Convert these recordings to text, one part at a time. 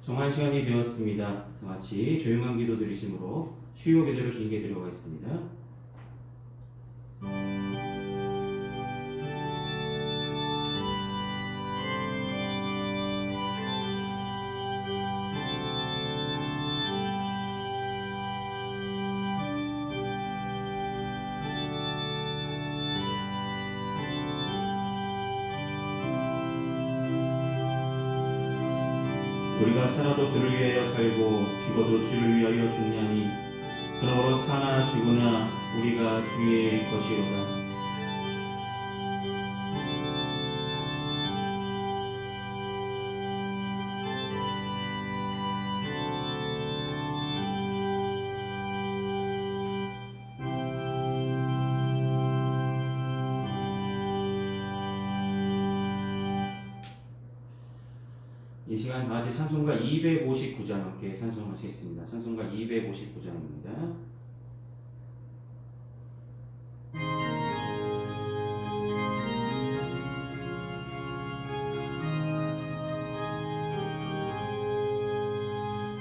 정한 시간이 되었습니다. 다 같이 조용한 기도 드리심으로 수요 기도를 주님께 드려가겠습니다. 우리가 살아도 주를 위하여 살고 죽어도 주를 위하여 죽냐니 그러므로 사나 죽으나 우리가 주의 것이로다. 이 시간 다 같이 찬송가 259장 함께 찬송하시겠습니다. 찬송가 259장입니다.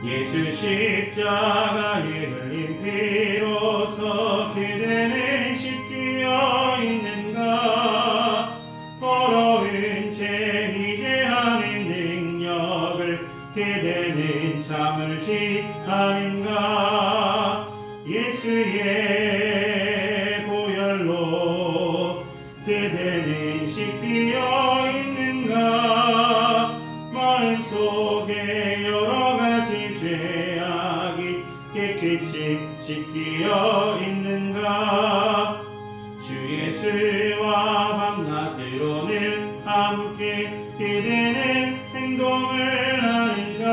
예수 십자가에 흘린 피로써 그대는 씻기어 있는가. 더러운 죄 이제 하는 능력을 그대는 참을지 아닌가. 예수의 보혈로 그대는 씻기어 있는가. 마음속에 여러 가지 죄악이 깨끗이 씻기어 있는가. 주 예수와 밤낮으로는 함께 그대는 행동을 하는가.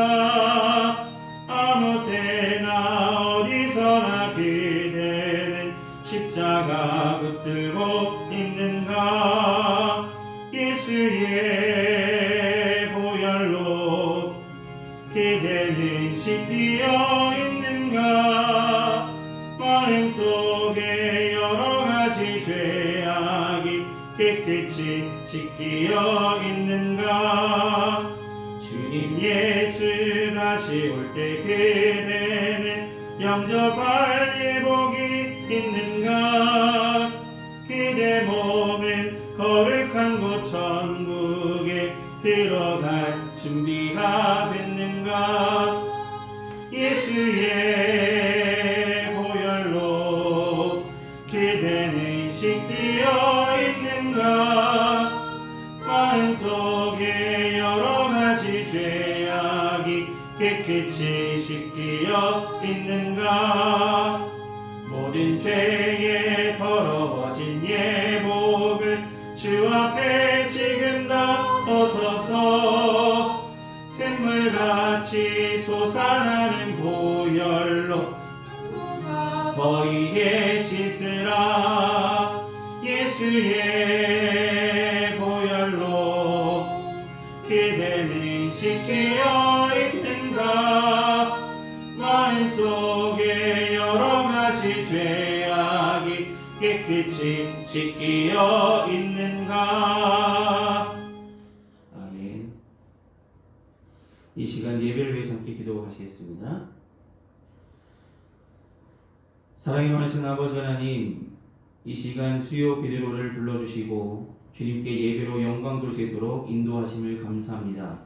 아무 때나 어디서나 그대는 십자가 붙들고 있는가. 예수의 보혈로 그대는 씻기어 있는가. 마음속에 여러 가지 죄악이 깨끗이 씻기어 있는가. 주님 예수 다시 올 때 그대는 영접할 예복이 있는가. 그대 몸은 거룩한 곳 천국에 들어갈 준비가 됐는가. 예수의 보혈로 그대는 씻기어 있는가. 마음속에 여러 가지 죄악이 깨끗이 씻기어 있는가. 모든 죄에 더러워진 예복을 주 앞에 지금 다 벗어서 샘물같이 솟아나는 보혈로 너희의 씻으라. 예수의 보혈로 그대는 씻기어 있는가. 마음속에 여러 가지 죄악이 깨끗이 씻기어 있는가. 아멘. 이 시간 예배를 위해서 함께 기도하시겠습니다. 사랑이 많으신 아버지 하나님, 이 시간 수요 기도를 불러주시고 주님께 예배로 영광 돌 수 있도록 인도하심을 감사합니다.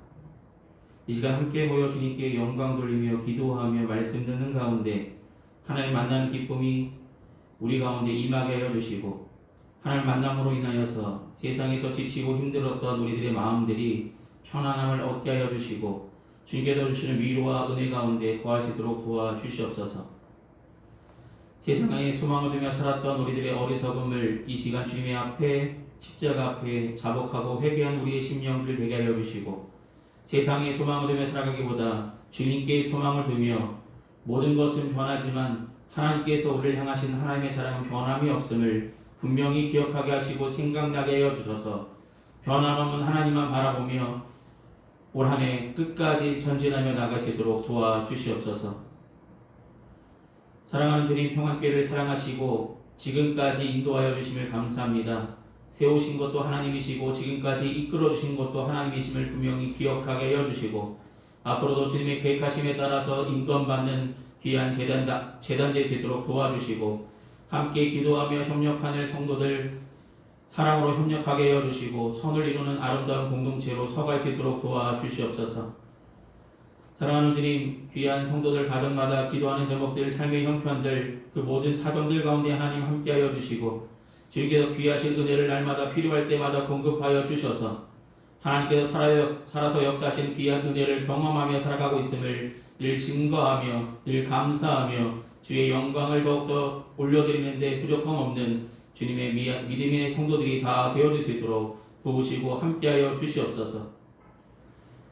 이 시간 함께 모여 주님께 영광 돌리며 기도하며 말씀 듣는 가운데 하나님 만나는 기쁨이 우리 가운데 임하게 하여 주시고, 하나님 만남으로 인하여서 세상에서 지치고 힘들었던 우리들의 마음들이 편안함을 얻게 하여 주시고 주님께서 주시는 위로와 은혜 가운데 거할 수 있도록 도와주시옵소서. 세상에 소망을 두며 살았던 우리들의 어리석음을 이 시간 주님의 앞에 십자가 앞에 자복하고 회개한 우리의 심령들 되게 하여 주시고, 세상에 소망을 두며 살아가기보다 주님께 소망을 두며 모든 것은 변하지만 하나님께서 우리를 향하신 하나님의 사랑은 변함이 없음을 분명히 기억하게 하시고 생각나게 하여 주셔서 변함없는 하나님만 바라보며 올 한 해 끝까지 전진하며 나갈 수 있도록 도와주시옵소서. 사랑하는 주님, 평안교회를 사랑하시고 지금까지 인도하여 주심을 감사합니다. 세우신 것도 하나님이시고 지금까지 이끌어 주신 것도 하나님이심을 분명히 기억하게 하여 주시고, 앞으로도 주님의 계획하심에 따라서 인도받는 귀한 재단될 수 있도록 도와주시고 함께 기도하며 협력하는 성도들 사랑으로 협력하게 해주시고 선을 이루는 아름다운 공동체로 서갈 수 있도록 도와주시옵소서. 사랑하는 주님, 귀한 성도들 가정마다 기도하는 제목들, 삶의 형편들, 그 모든 사정들 가운데 하나님 함께하여 주시고 주님께서 귀하신 은혜를 날마다 필요할 때마다 공급하여 주셔서 하나님께서 살아서 역사하신 귀한 은혜를 경험하며 살아가고 있음을 늘 증거하며 늘 감사하며 주의 영광을 더욱더 올려드리는데 부족함 없는 주님의 믿음의 성도들이 다 되어질 수 있도록 도우시고 함께하여 주시옵소서.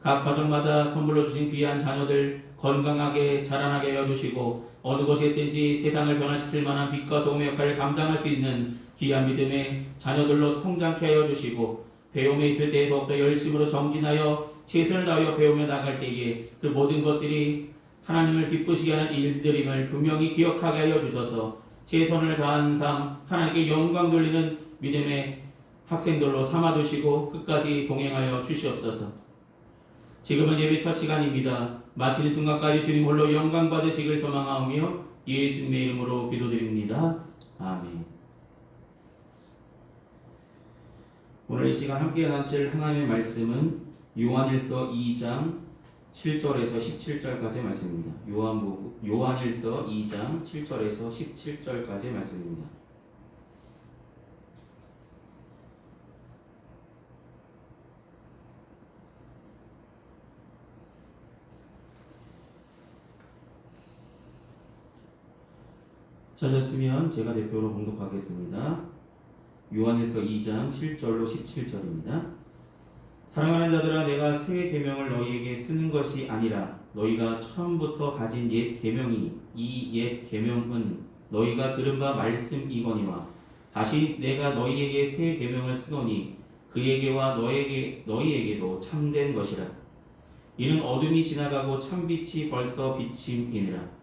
각 가정마다 선물로 주신 귀한 자녀들 건강하게 자라나게 하여 주시고 어느 곳에 있든지 세상을 변화시킬 만한 빛과 소금의 역할을 감당할 수 있는 귀한 믿음의 자녀들로 성장케 하여 주시고 배움에 있을 때 더욱더 열심으로 정진하여 최선을 다하여 배우며 나갈 때에 그 모든 것들이 하나님을 기쁘시게 하는 일들임을 분명히 기억하게 하여 주셔서 최선을 다한 삶 하나님께 영광 돌리는 믿음의 학생들로 삼아두시고 끝까지 동행하여 주시옵소서. 지금은 예배 첫 시간입니다. 마치는 순간까지 주님 홀로 영광 받으시길 소망하오며 예수님의 이름으로 기도드립니다. 아멘. 오늘 이 시간 함께 나눌 하나님의 말씀은 요한일서 2장 7절에서 17절까지의 말씀입니다. 요한일서 2장 7절에서 17절까지의 말씀입니다. 찾았으면 제가 대표로 봉독하겠습니다. 요한일서 2장 7절로 17절입니다. 사랑하는 자들아, 내가 새 계명을 너희에게 쓰는 것이 아니라 너희가 처음부터 가진 옛 계명이 이 옛 계명은 너희가 들은 바 말씀이거니와 다시 내가 너희에게 새 계명을 쓰노니 그에게와 너희에게도 참된 것이라. 이는 어둠이 지나가고 참빛이 벌써 비침이니라.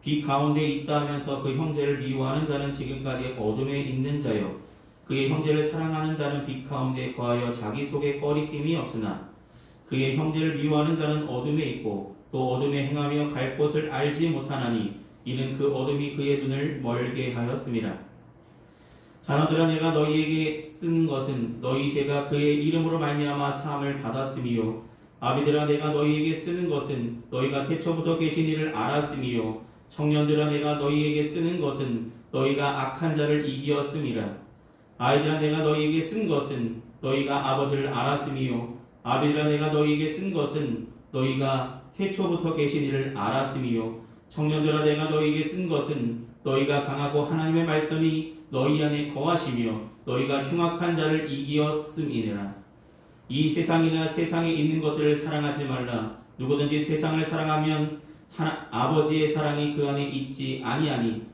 빛 가운데 있다 하면서 그 형제를 미워하는 자는 지금까지 어둠에 있는 자요 그의 형제를 사랑하는 자는 빛 가운데 거하여 자기 속에 꺼리낌이 없으나 그의 형제를 미워하는 자는 어둠에 있고 또 어둠에 행하며 갈 곳을 알지 못하나니 이는 그 어둠이 그의 눈을 멀게 하였음이라. 자녀들아, 내가 너희에게 쓴 것은 너희 죄가 그의 이름으로 말미암아 사함을 받았음이요 아비들아, 내가 너희에게 쓰는 것은 너희가 태초부터 계신 이를 알았음이요 청년들아, 내가 너희에게 쓰는 것은 너희가 악한 자를 이기었음이라. 아이들아, 내가 너희에게 쓴 것은 너희가 아버지를 알았음이요 아비들아, 내가 너희에게 쓴 것은 너희가 태초부터 계신 이를 알았음이요 청년들아, 내가 너희에게 쓴 것은 너희가 강하고 하나님의 말씀이 너희 안에 거하시며 너희가 흉악한 자를 이기었음이니라. 이 세상이나 세상에 있는 것들을 사랑하지 말라. 누구든지 세상을 사랑하면 아버지의 사랑이 그 안에 있지 아니하니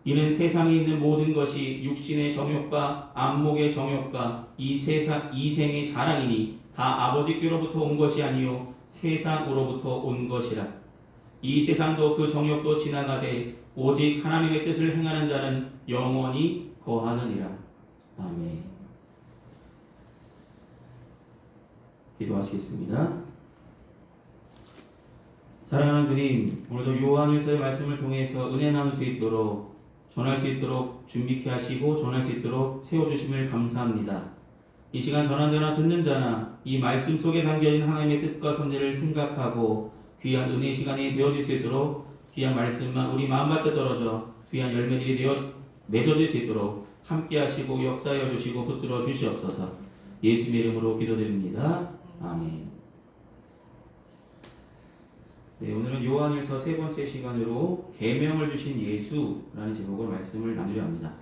이는 세상에 있는 모든 것이 육신의 정욕과 안목의 정욕과 이 생의 자랑이니 다 아버지께로부터 온 것이 아니요 세상으로부터 온 것이라. 이 세상도 그 정욕도 지나가되 오직 하나님의 뜻을 행하는 자는 영원히 거하느니라. 아멘. 기도하시겠습니다. 사랑하는 주님, 오늘도 요한일서의 말씀을 통해서 은혜 나눌 수 있도록 전할 수 있도록 준비케 하시고 전할 수 있도록 세워주심을 감사합니다. 이 시간 전하는 자나 듣는 자나 이 말씀 속에 담겨진 하나님의 뜻과 섭리를 생각하고 귀한 은혜의 시간이 되어질 수 있도록 귀한 말씀만 우리 마음밭에 떨어져 귀한 열매들이 맺어질 수 있도록 함께 하시고 역사하여 주시고 붙들어 주시옵소서. 예수님의 이름으로 기도드립니다. 아멘. 네, 오늘은 요한일서 세 번째 시간으로 계명을 주신 예수라는 제목으로 말씀을 나누려 합니다.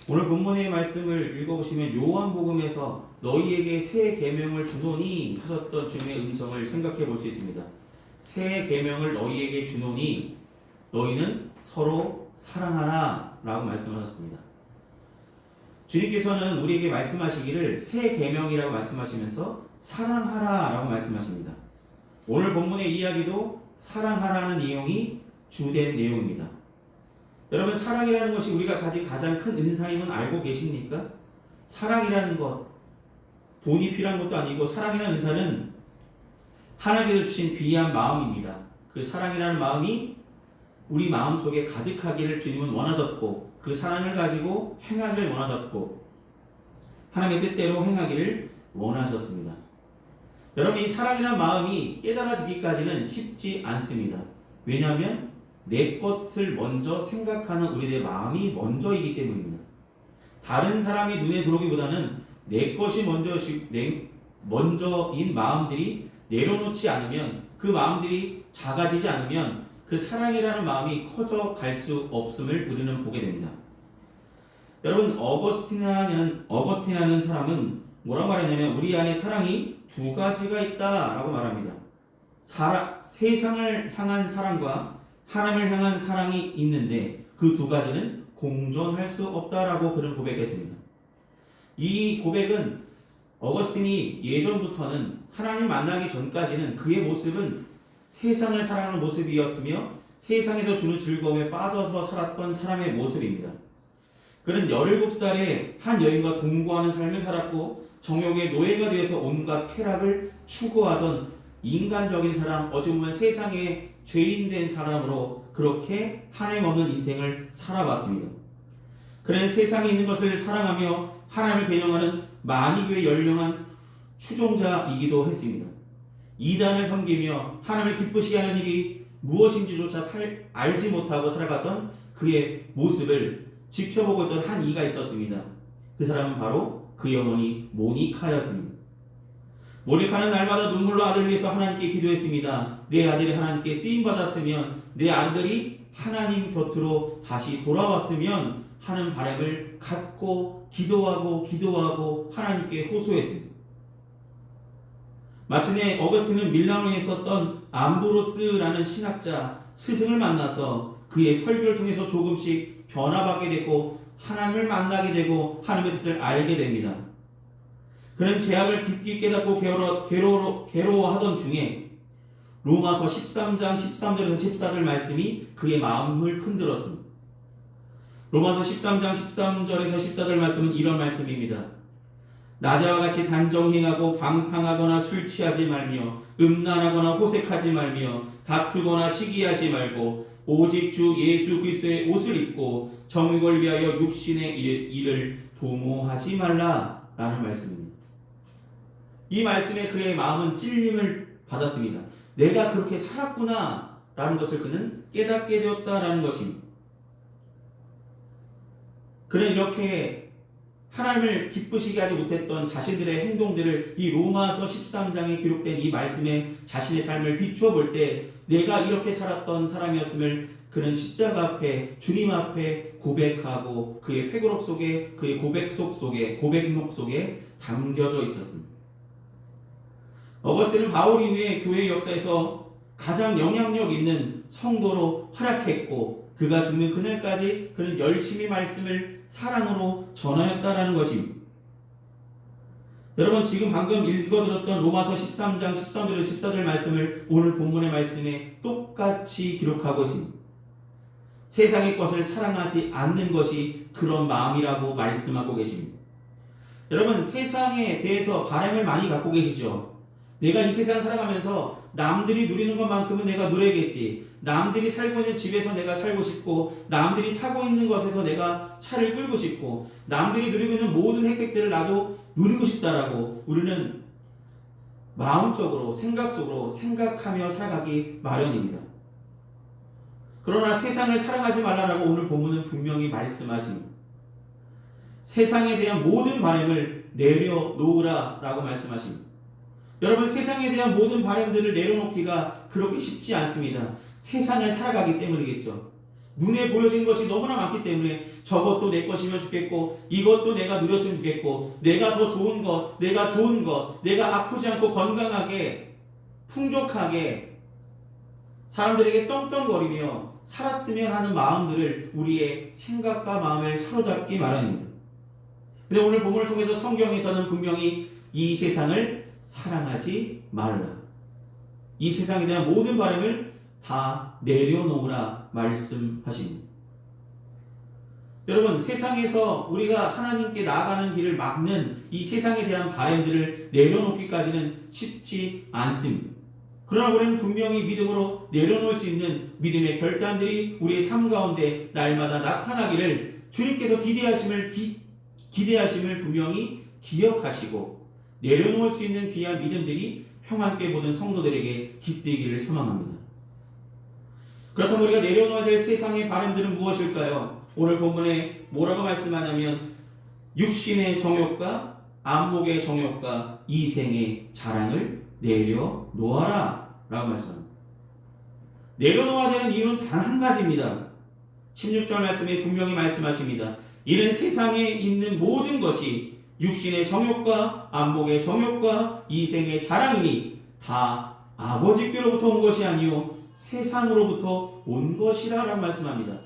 오늘 본문의 말씀을 읽어보시면 요한복음에서 너희에게 새 계명을 주노니 하셨던 주님의 음성을 생각해 볼 수 있습니다. 새 계명을 너희에게 주노니 너희는 서로 사랑하라 라고 말씀하셨습니다. 주님께서는 우리에게 말씀하시기를 새 계명이라고 말씀하시면서 사랑하라 라고 말씀하십니다. 오늘 본문의 이야기도 사랑하라는 내용이 주된 내용입니다. 여러분, 사랑이라는 것이 우리가 가진 가장 큰 은사임은 알고 계십니까? 사랑이라는 것, 돈이 필요한 것도 아니고 사랑이라는 은사는 하나님께서 주신 귀한 마음입니다. 그 사랑이라는 마음이 우리 마음속에 가득하기를 주님은 원하셨고 그 사랑을 가지고 행하기를 원하셨고 하나님의 뜻대로 행하기를 원하셨습니다. 여러분, 이 사랑이라는 마음이 깨달아지기까지는 쉽지 않습니다. 왜냐하면 내 것을 먼저 생각하는 우리의 마음이 먼저이기 때문입니다. 다른 사람이 눈에 들어오기보다는 내 것이 먼저인 마음들이 내려놓지 않으면, 그 마음들이 작아지지 않으면 그 사랑이라는 마음이 커져갈 수 없음을 우리는 보게 됩니다. 여러분, 어거스틴이라는 사람은 뭐라고 말했냐면 우리 안에 사랑이 두 가지가 있다라고 말합니다. 세상을 향한 사랑과 하나님을 향한 사랑이 있는데 그 두 가지는 공존할 수 없다라고 그는 고백했습니다. 이 고백은 어거스틴이 예전부터는 하나님 만나기 전까지는 그의 모습은 세상을 사랑하는 모습이었으며 세상에서 주는 즐거움에 빠져서 살았던 사람의 모습입니다. 그는 17살에 한 여인과 동거하는 삶을 살았고 정욕의 노예가 되어서 온갖 쾌락을 추구하던 인간적인 사람, 어찌 보면 세상에 죄인된 사람으로 그렇게 하나님 없는 인생을 살아봤습니다. 그는 세상에 있는 것을 사랑하며 하나님을 대령하는 만이교의 연령한 추종자이기도 했습니다. 이단을 섬기며 하나님을 기쁘시게 하는 일이 무엇인지조차 알지 못하고 살아갔던 그의 모습을 지켜보고 있던 한 이가 있었습니다. 그 사람은 바로 그의 어머니 모니카였습니다. 모니카는 날마다 눈물로 아들을 위해서 하나님께 기도했습니다. 내 아들이 하나님께 쓰임받았으면, 내 아들이 하나님 곁으로 다시 돌아왔으면 하는 바람을 갖고 기도하고 하나님께 호소했습니다. 마침내 어거스틴은 밀라노에 있었던 암브로스라는 신학자 스승을 만나서 그의 설교를 통해서 조금씩 변화받게 되고 하나님을 만나게 되고 하나님의 뜻을 알게 됩니다. 그는 죄악을 깊이 깨닫고 괴로워하던 중에 로마서 13장 13절에서 14절 말씀이 그의 마음을 흔들었습니다. 로마서 13장 13절에서 14절 말씀은 이런 말씀입니다. 나자와 같이 단정행하고 방탕하거나 술 취하지 말며 음란하거나 호색하지 말며 다투거나 시기하지 말고 오직 주 예수 그리스도의 옷을 입고 정욕을 위하여 육신의 일을 도모하지 말라라는 말씀입니다. 이 말씀에 그의 마음은 찔림을 받았습니다. 내가 그렇게 살았구나 라는 것을 그는 깨닫게 되었다라는 것입니다. 그는 이렇게 하나님을 기쁘시게 하지 못했던 자신들의 행동들을 이 로마서 13장에 기록된 이 말씀에 자신의 삶을 비추어 볼 때 내가 이렇게 살았던 사람이었음을 그는 십자가 앞에 주님 앞에 고백하고 그의 회고록 속에 그의 고백록 속에 담겨져 있었습니다. 어거스틴은 바울 이후에 교회 역사에서 가장 영향력 있는 성도로 활약했고 그가 죽는 그날까지 그는 열심히 말씀을 사랑으로 전하였다라는 것입니다. 여러분, 지금 방금 읽어드렸던 로마서 13장 13절에서 14절 말씀을 오늘 본문의 말씀에 똑같이 기록하고 있습니다. 세상의 것을 사랑하지 않는 것이 그런 마음이라고 말씀하고 계십니다. 여러분, 세상에 대해서 바람을 많이 갖고 계시죠? 내가 이 세상을 살아가면서 남들이 누리는 것만큼은 내가 누려야겠지. 남들이 살고 있는 집에서 내가 살고 싶고, 남들이 타고 있는 것에서 내가 차를 끌고 싶고, 남들이 누리고 있는 모든 혜택들을 나도 누리고 싶다라고 우리는 마음적으로, 생각 속으로 생각하며 살아가기 마련입니다. 그러나 세상을 사랑하지 말라라고 오늘 본문은 분명히 말씀하십니다. 세상에 대한 모든 바람을 내려놓으라라고 말씀하십니다. 여러분, 세상에 대한 모든 바람들을 내려놓기가 그렇게 쉽지 않습니다. 세상을 살아가기 때문이겠죠. 눈에 보여진 것이 너무나 많기 때문에 저것도 내 것이면 좋겠고, 이것도 내가 누렸으면 좋겠고, 내가 더 좋은 것, 내가 좋은 것, 내가 아프지 않고 건강하게 풍족하게 사람들에게 떵떵거리며 살았으면 하는 마음들을, 우리의 생각과 마음을 사로잡기 마련입니다. 근데 오늘 본문을 통해서 성경에서는 분명히 이 세상을 사랑하지 말라, 이 세상에 대한 모든 바람을 다 내려놓으라 말씀하십니다. 여러분, 세상에서 우리가 하나님께 나아가는 길을 막는 이 세상에 대한 바람들을 내려놓기까지는 쉽지 않습니다. 그러나 우리는 분명히 믿음으로 내려놓을 수 있는 믿음의 결단들이 우리의 삶 가운데 날마다 나타나기를 주님께서 기대하심을 분명히 기억하시고 내려놓을 수 있는 귀한 믿음들이 평안께 모든 성도들에게 깃들기를 소망합니다. 그렇다면 우리가 내려놓아야 될 세상의 바람들은 무엇일까요? 오늘 본문에 뭐라고 말씀하냐면 육신의 정욕과 안목의 정욕과 이생의 자랑을 내려놓아라 라고 말씀합니다. 내려놓아야 되는 이유는 단 한 가지입니다. 16절 말씀에 분명히 말씀하십니다. 이는 세상에 있는 모든 것이 육신의 정욕과 안목의 정욕과 이생의 자랑이니 다 아버지께로부터 온 것이 아니요 세상으로부터 온 것이라 라고 말씀합니다.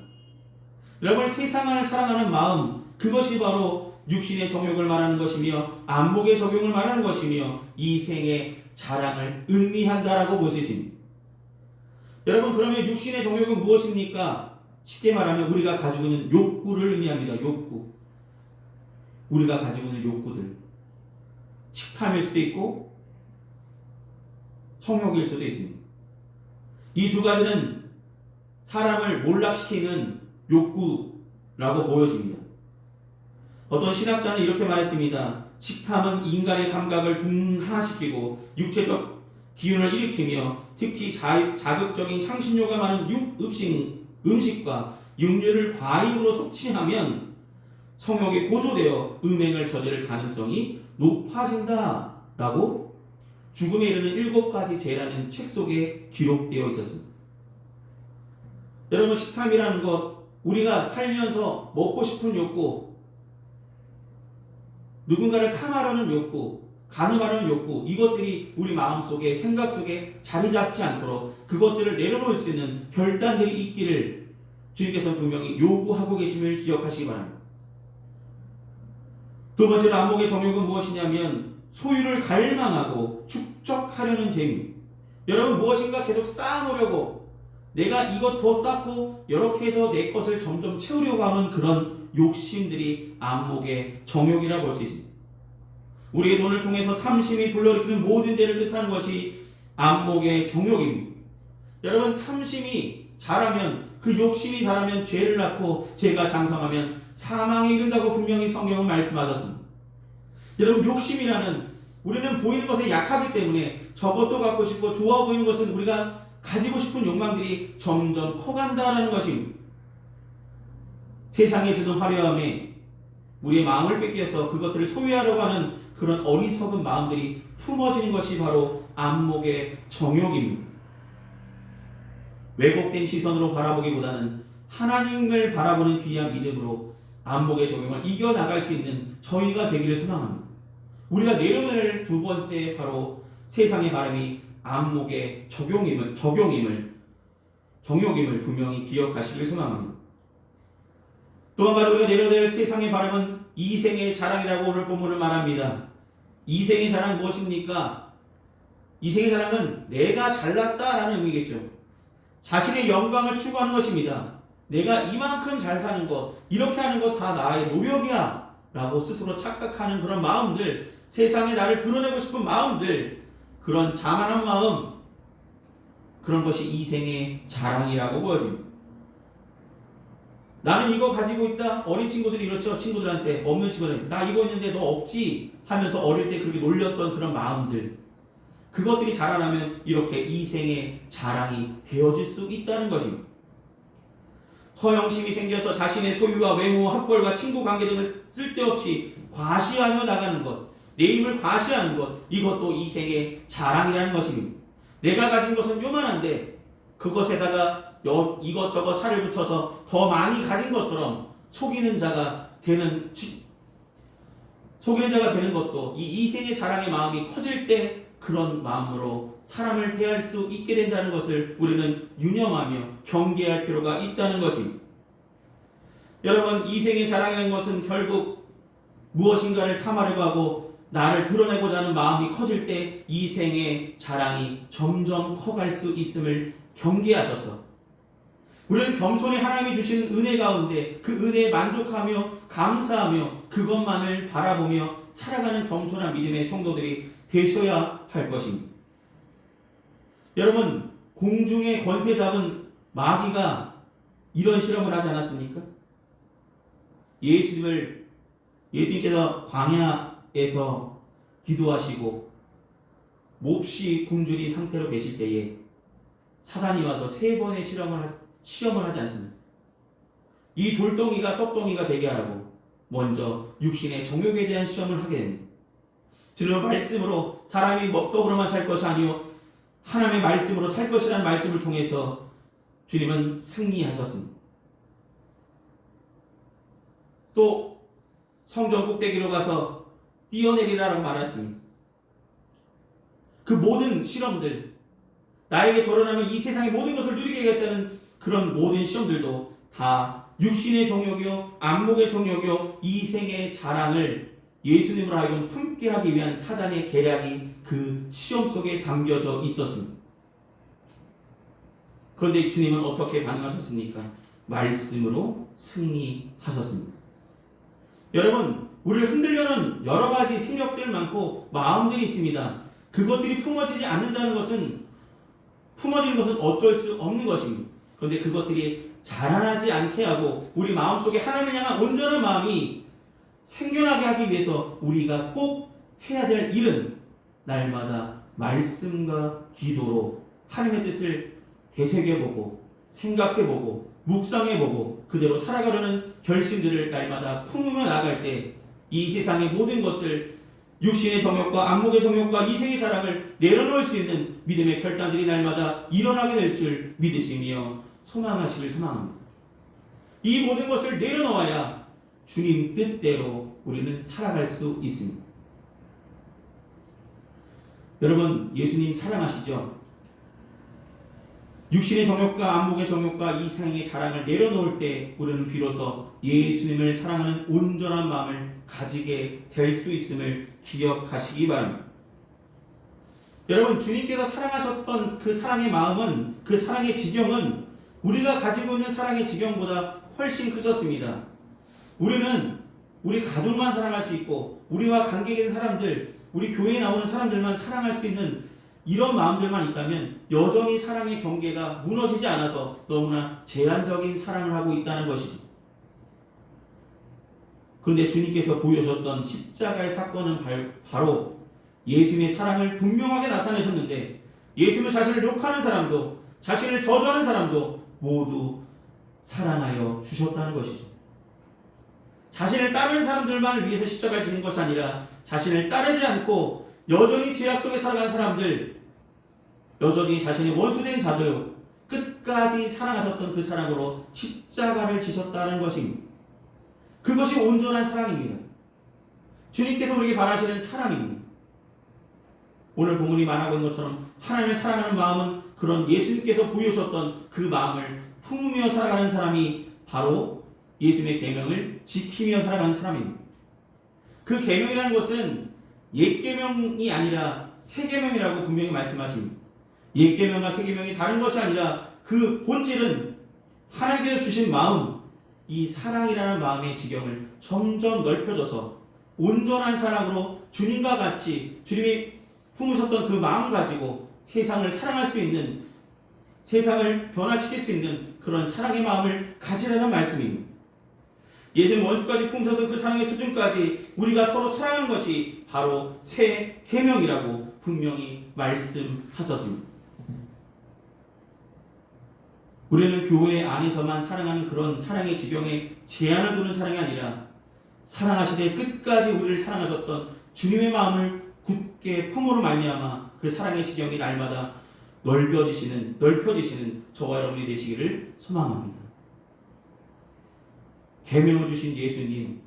여러분, 세상을 사랑하는 마음, 그것이 바로 육신의 정욕을 말하는 것이며 안목의 정욕을 말하는 것이며 이생의 자랑을 의미한다라고 볼 수 있습니다. 여러분, 그러면 육신의 정욕은 무엇입니까? 쉽게 말하면 우리가 가지고 있는 욕구를 의미합니다. 욕구. 우리가 가지고 있는 욕구들. 식탐일 수도 있고 성욕일 수도 있습니다. 이 두 가지는 사람을 몰락시키는 욕구라고 보여집니다. 어떤 신학자는 이렇게 말했습니다. 식탐은 인간의 감각을 둔화시키고 육체적 기운을 일으키며 특히 자극적인 향신료가 많은 음식과 육류를 과잉으로 섭취하면 성욕이 고조되어 음행을 저지를 가능성이 높아진다라고 죽음에 이르는 7가지 죄라는 책 속에 기록되어 있었습니다. 여러분, 식탐이라는 것, 우리가 살면서 먹고 싶은 욕구, 누군가를 탐하려는 욕구, 가늠하려는 욕구, 이것들이 우리 마음속에, 생각 속에 자리 잡지 않도록 그것들을 내려놓을 수 있는 결단들이 있기를 주님께서 분명히 요구하고 계심을 기억하시기 바랍니다. 두 번째로 안목의 정욕은 무엇이냐면 소유를 갈망하고 축적하려는 재미. 여러분, 무엇인가 계속 쌓아놓으려고, 내가 이것 더 쌓고 이렇게 해서 내 것을 점점 채우려고 하는 그런 욕심들이 안목의 정욕이라고 볼 수 있습니다. 우리의 돈을 통해서 탐심이 불러일으키는 모든 죄를 뜻하는 것이 안목의 정욕입니다. 여러분, 탐심이 자라면, 그 욕심이 자라면 죄를 낳고 죄가 장성하면 사망에 이른다고 분명히 성경은 말씀하셨습니다. 여러분, 욕심이라는, 우리는 보이는 것에 약하기 때문에 저것도 갖고 싶고 좋아 보이는 것은 우리가 가지고 싶은 욕망들이 점점 커간다는 것입니다. 세상에 주는 화려함에 우리의 마음을 뺏겨서 그것들을 소유하려고 하는 그런 어리석은 마음들이 품어지는 것이 바로 안목의 정욕입니다. 왜곡된 시선으로 바라보기보다는 하나님을 바라보는 귀한 믿음으로 안목의 정욕을 이겨나갈 수 있는 저희가 되기를 소망합니다. 우리가 내려낼 두 번째 바로 세상의 바람이 안목의 정욕임을 분명히 기억하시길 소망합니다. 또 한 가지 우리가 내려낼 세상의 바람은 이생의 자랑이라고 오늘 본문을 말합니다. 이생의 자랑은 무엇입니까? 이생의 자랑은 내가 잘났다라는 의미겠죠. 자신의 영광을 추구하는 것입니다. 내가 이만큼 잘 사는 것, 이렇게 하는 것 다 나의 노력이야 라고 스스로 착각하는 그런 마음들, 세상에 나를 드러내고 싶은 마음들, 그런 자만한 마음, 그런 것이 이생의 자랑이라고 보여집니다. 나는 이거 가지고 있다. 어린 친구들이 이렇죠. 친구들한테, 없는 친구들한테 나 이거 있는데 너 없지 하면서 어릴 때 그렇게 놀렸던 그런 마음들, 그것들이 자라나면 이렇게 이생의 자랑이 되어질 수 있다는 것입니다. 허영심이 생겨서 자신의 소유와 외모, 학벌과 친구 관계 등을 쓸데없이 과시하며 나가는 것, 내 힘을 과시하는 것, 이것도 이생의 자랑이라는 것입니다. 내가 가진 것은 요만한데 그것에다가 이것저것 살을 붙여서 더 많이 가진 것처럼 속이는 자가 되는 것도, 이 이생의 자랑의 마음이 커질 때 그런 마음으로 사람을 대할 수 있게 된다는 것을 우리는 유념하며 경계할 필요가 있다는 것입니다. 여러분, 이생의 자랑이라는 것은 결국 무엇인가를 탐하려고 하고 나를 드러내고자 하는 마음이 커질 때 이생의 자랑이 점점 커갈 수 있음을 경계하셔서 우리는 겸손히 하나님이 주시는 은혜 가운데 그 은혜에 만족하며 감사하며 그것만을 바라보며 살아가는 겸손한 믿음의 성도들이 되셔야 할 것입니다. 여러분, 공중에 권세 잡은 마귀가 이런 실험을 하지 않았습니까? 예수님께서 광야에서 기도하시고 몹시 굶주린 상태로 계실 때에 사단이 와서 3번의 시험을 하지 않습니다. 이 돌덩이가 떡덩이가 되게 하라고 먼저 육신의 정욕에 대한 시험을 하게 됩니다. 주님의 말씀으로 사람이 떡으로만 살 것이 아니요 하나님의 말씀으로 살 것이라는 말씀을 통해서 주님은 승리하셨습니다. 또 성전 꼭대기로 가서 뛰어내리라라고 말했습니다. 그 모든 실험들, 나에게 절원하면 이 세상의 모든 것을 누리게 하겠다는 그런 모든 시험들도 다 육신의 정욕이요 안목의 정욕이요 이생의 자랑을 예수님으로 하여금 품게 하기 위한 사단의 계략이 그 시험 속에 담겨져 있었습니다. 그런데 주님은 어떻게 반응하셨습니까? 말씀으로 승리하셨습니다. 여러분, 우리를 흔들려는 여러 가지 생각들 많고 마음들이 있습니다. 그것들이 품어지지 않는다는 것은, 품어지는 것은 어쩔 수 없는 것입니다. 그런데 그것들이 자라나지 않게 하고 우리 마음속에 하나님을 향한 온전한 마음이 생겨나게 하기 위해서 우리가 꼭 해야 될 일은 날마다 말씀과 기도로 하나님의 뜻을 되새겨보고 생각해보고 묵상해보고 그대로 살아가려는 결심들을 날마다 품으며 나아갈 때 이 세상의 모든 것들, 육신의 정욕과 안목의 정욕과 이생의 자랑을 내려놓을 수 있는 믿음의 결단들이 날마다 일어나게 될 줄 믿으시며 소망하시길 소망합니다. 이 모든 것을 내려놓아야 주님 뜻대로 우리는 살아갈 수 있습니다. 여러분, 예수님 사랑하시죠? 육신의 정욕과 안목의 정욕과 이생의 자랑을 내려놓을 때 우리는 비로소 예수님을 사랑하는 온전한 마음을 가지게 될 수 있음을 기억하시기 바랍니다. 여러분, 주님께서 사랑하셨던 그 사랑의 마음은, 그 사랑의 지경은 우리가 가지고 있는 사랑의 지경보다 훨씬 크셨습니다. 우리는 우리 가족만 사랑할 수 있고 우리와 관계 있는 사람들, 우리 교회에 나오는 사람들만 사랑할 수 있는 이런 마음들만 있다면 여전히 사랑의 경계가 무너지지 않아서 너무나 제한적인 사랑을 하고 있다는 것이죠. 그런데 주님께서 보여주셨던 십자가의 사건은 바로 예수님의 사랑을 분명하게 나타내셨는데 예수님은 자신을 욕하는 사람도 자신을 저주하는 사람도 모두 사랑하여 주셨다는 것이죠. 자신을 따르는 사람들만 위해서 십자가를 지는 것이 아니라 자신을 따르지 않고 여전히 죄악 속에 살아가는 사람들, 여전히 자신의 원수된 자들 끝까지 사랑하셨던 그 사랑으로 십자가를 지셨다는 것입니다. 그것이 온전한 사랑입니다. 주님께서 우리에게 바라시는 사랑입니다. 오늘 본문이 말하고 있는 것처럼 하나님을 사랑하는 마음은 그런 예수님께서 보여주셨던 그 마음을 품으며 살아가는 사람이 바로 예수님의 계명을 지키며 살아가는 사람입니다. 그 계명이라는 것은 옛 계명이 아니라 새 계명이라고 분명히 말씀하십니다. 옛 계명과 새 계명이 다른 것이 아니라 그 본질은 하나님께서 주신 마음, 이 사랑이라는 마음의 지경을 점점 넓혀져서 온전한 사랑으로 주님과 같이 주님이 품으셨던 그 마음 가지고 세상을 사랑할 수 있는, 세상을 변화시킬 수 있는 그런 사랑의 마음을 가지라는 말씀입니다. 예수님 원수까지 품으셨던 그 사랑의 수준까지 우리가 서로 사랑하는 것이 바로 새 계명이라고 분명히 말씀하셨습니다. 우리는 교회 안에서만 사랑하는 그런 사랑의 지경에 제한을 두는 사랑이 아니라 사랑하시되 끝까지 우리를 사랑하셨던 주님의 마음을 굳게 품으로 말미암아 그 사랑의 지경이 날마다 넓혀지시는 저와 여러분이 되시기를 소망합니다. 계명을 주신 예수님,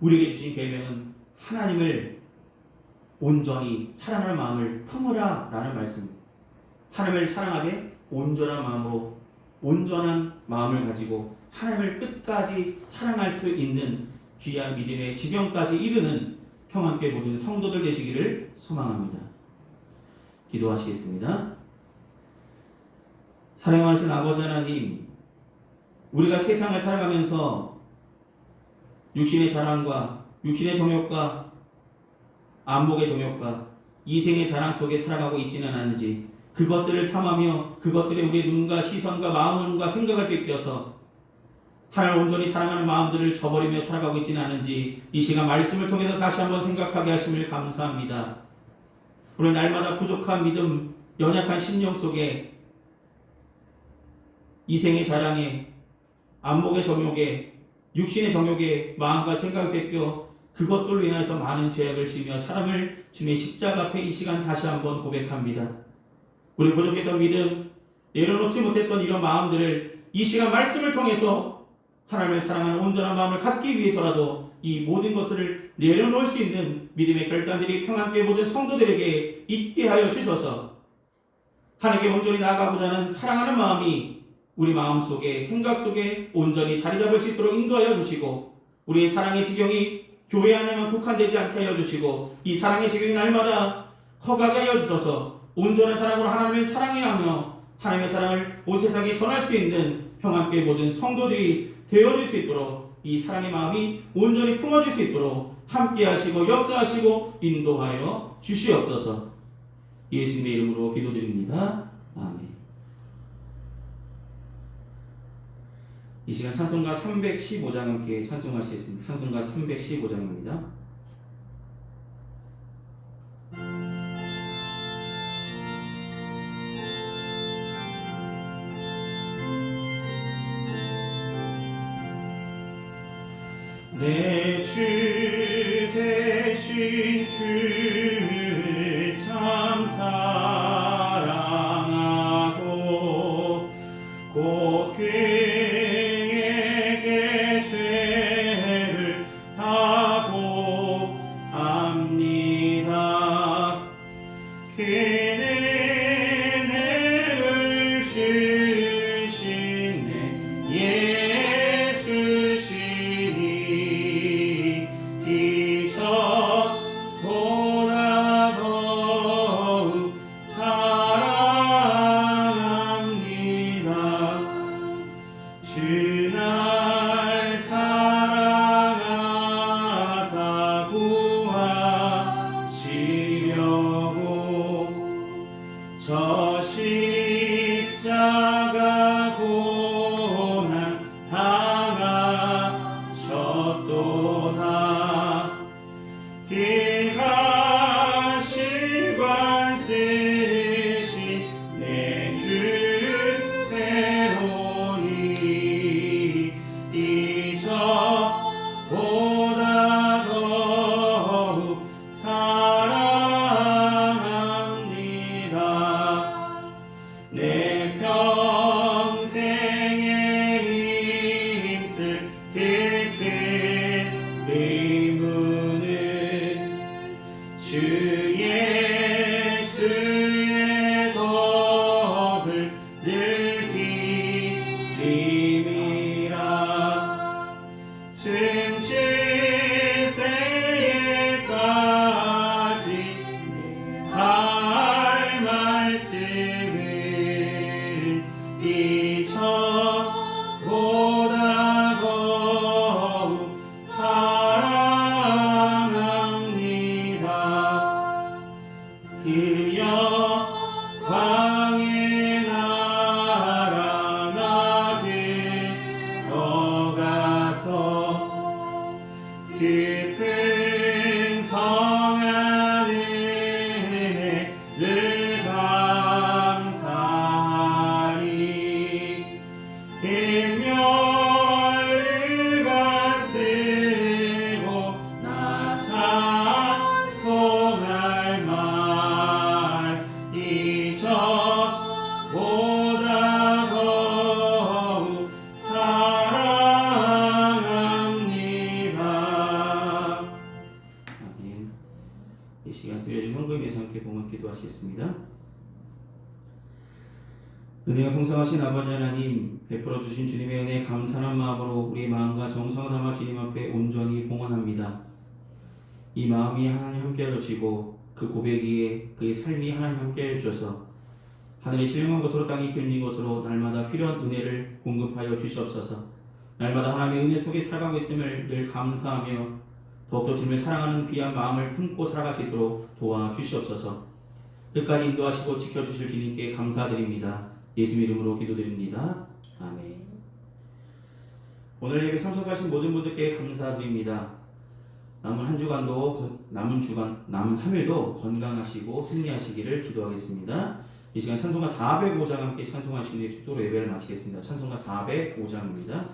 우리에게 주신 계명은 하나님을 온전히 사랑할 마음을 품으라 라는 말씀입니다. 하나님을 사랑하되 온전한 마음으로, 온전한 마음을 가지고 하나님을 끝까지 사랑할 수 있는 귀한 믿음의 지경까지 이르는 평안교회 모든 성도들 되시기를 소망합니다. 기도하시겠습니다. 사랑하신 아버지 하나님, 우리가 세상을 살아가면서 육신의 자랑과 육신의 정욕과 안목의 정욕과 이생의 자랑 속에 살아가고 있지는 않은지 그것들을 탐하며 그것들에 우리의 눈과 시선과 마음과 생각을 뺏겨서 하나님을 온전히 사랑하는 마음들을 저버리며 살아가고 있지는 않은지 이 시간 말씀을 통해서 다시 한번 생각하게 하심을 감사합니다. 우리 날마다 부족한 믿음, 연약한 심령 속에 이생의 자랑에, 안목의 정욕에, 육신의 정욕에 마음과 생각을 뺏겨 그것들로 인해서 많은 죄악을 지며 사람을 주님의 십자가 앞에 이 시간 다시 한번 고백합니다. 우리 부족했던 믿음, 내려놓지 못했던 이런 마음들을 이 시간 말씀을 통해서 하나님을 사랑하는 온전한 마음을 갖기 위해서라도 이 모든 것들을 내려놓을 수 있는 믿음의 결단들이 평안교회 모든 성도들에게 있게 하여 주셔서 하나님께 온전히 나아가고자 하는 사랑하는 마음이 우리 마음속에 생각 속에 온전히 자리 잡을 수 있도록 인도하여 주시고 우리의 사랑의 지경이 교회 안에만 국한되지 않게 하여 주시고 이 사랑의 지경이 날마다 커가게 하여 주셔서 온전한 사랑으로 하나님을 사랑해야 하며 하나님의 사랑을 온 세상에 전할 수 있는 평안교회 모든 성도들이 되어질 수 있도록 이 사랑의 마음이 온전히 품어질 수 있도록 함께 하시고 역사하시고 인도하여 주시옵소서. 예수님의 이름으로 기도드립니다. 아멘. 이 시간 찬송가 315장 함께 찬송하시겠습니다. 찬송가 315장입니다. 내 주 대신 주를 참 사랑하고 곧 그에게 죄를 다 보합니다. 그는 은혜를 주시네 예수시니 이전보다 더욱 사랑합니다. 주 날 사랑하사 구하시려고 저 십자가 고난 당하셨도다. 길가 실관 쓰신 내 주 배우니 이전보다 더욱 사랑합니다. 내 평생에 힘쓸 그 의무는 주 예수의 덕을 늘 기림이라. 승질 때에까지 할 말씀은 이전보다 더욱 사랑합니다. 그 영광의 나라 나 들어가서 깊은 성 안에 늘 감사하리. 일멸을 쓰고 나 찬송할 말 이전보다 더욱 사랑합니다. 아멘. 이 시간 드려진 헌금에서 함께 봉헌 기도하시겠습니다. 은혜가 풍성하신 아버지 하나님, 베풀어 주신 주님의 은혜에 감사한 마음으로 우리의 마음과 정성을 담아 주님 앞에 온전히 봉헌합니다. 이 마음이 하나님 함께 하시고 그 고백이 그의 삶이 하나님 함께 해주셔서 하늘의 신령한 것으로 땅이 기울린 것으로 날마다 필요한 은혜를 공급하여 주시옵소서. 날마다 하나님의 은혜 속에 살아가고 있음을 늘 감사하며 더욱더 주님을 사랑하는 귀한 마음을 품고 살아갈 수 있도록 도와주시옵소서. 끝까지 인도하시고 지켜주실 주님께 감사드립니다. 예수 이름으로 기도드립니다. 아멘. 오늘 예배 참석하신 모든 분들께 감사드립니다. 남은 한 주간도 남은 3일도 건강하시고 승리하시기를 기도하겠습니다. 이 시간 찬송가 405장 함께 찬송하신 후에 축도로 예배를 마치겠습니다. 찬송가 405장입니다.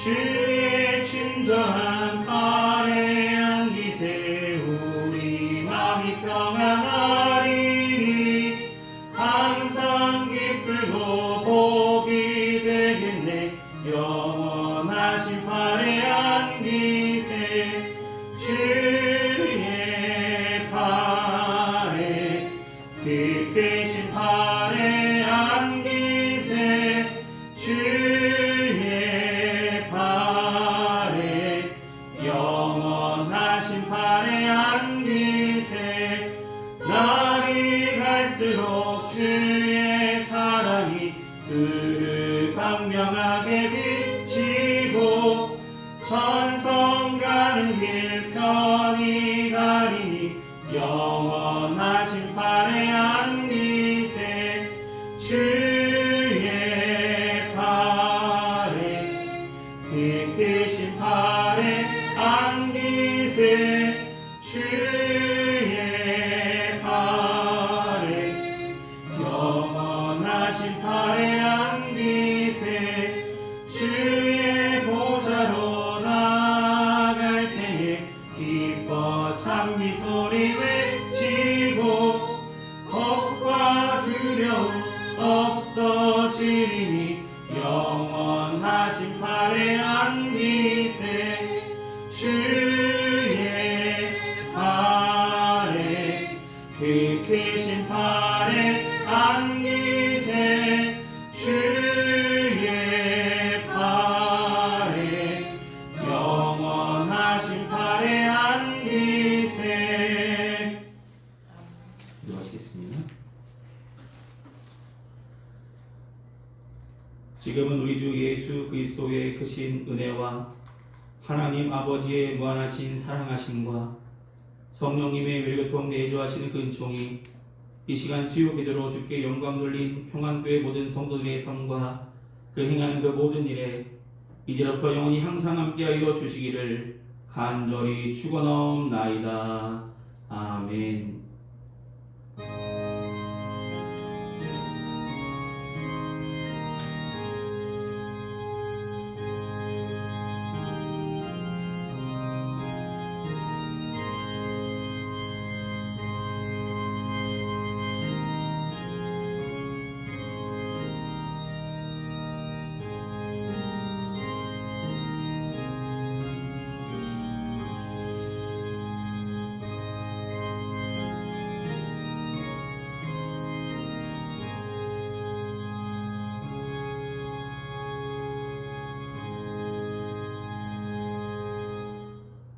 주의 친절한 팔에 안기세 우리 마음이 평안하리니 항상 기쁘고 복이 되겠네. 영원하신 팔에 안기세 주의 팔에 그 크신 팔에 안기세 주의 팔에 영원하신 팔에 안기세. 날이 갈수록 주의 사랑이 그를 광명하게 비치고 천성 가는 길 편히 가리니 영원하신 팔에 안기세 주의 팔에 그 크신 팔에 안기세 주의 팔에 영원하신 팔에 안기세. 주의 보좌로 나아갈 때에 기뻐 찬미 소리 외치고 겁과 두려움 없어지리니 영원하신 팔에 안기세 주의 팔에 그 크신 팔에 안기세 주의 팔에 영원하신 팔에 안기세. 기도하시겠습니다. 지금은 우리 주 예수 그리스도의 크신 은혜와 하나님 아버지의 무한하신 사랑하심과 성령님의 멸교통 내주하시는 그 은총이 이 시간 수요 기도로 주께 영광 돌린 평안교회 모든 성도들의 삶과 그 행하는 그 모든 일에 이제부터 영원히 항상 함께하여 주시기를 간절히 축원하옵나이다. 아멘.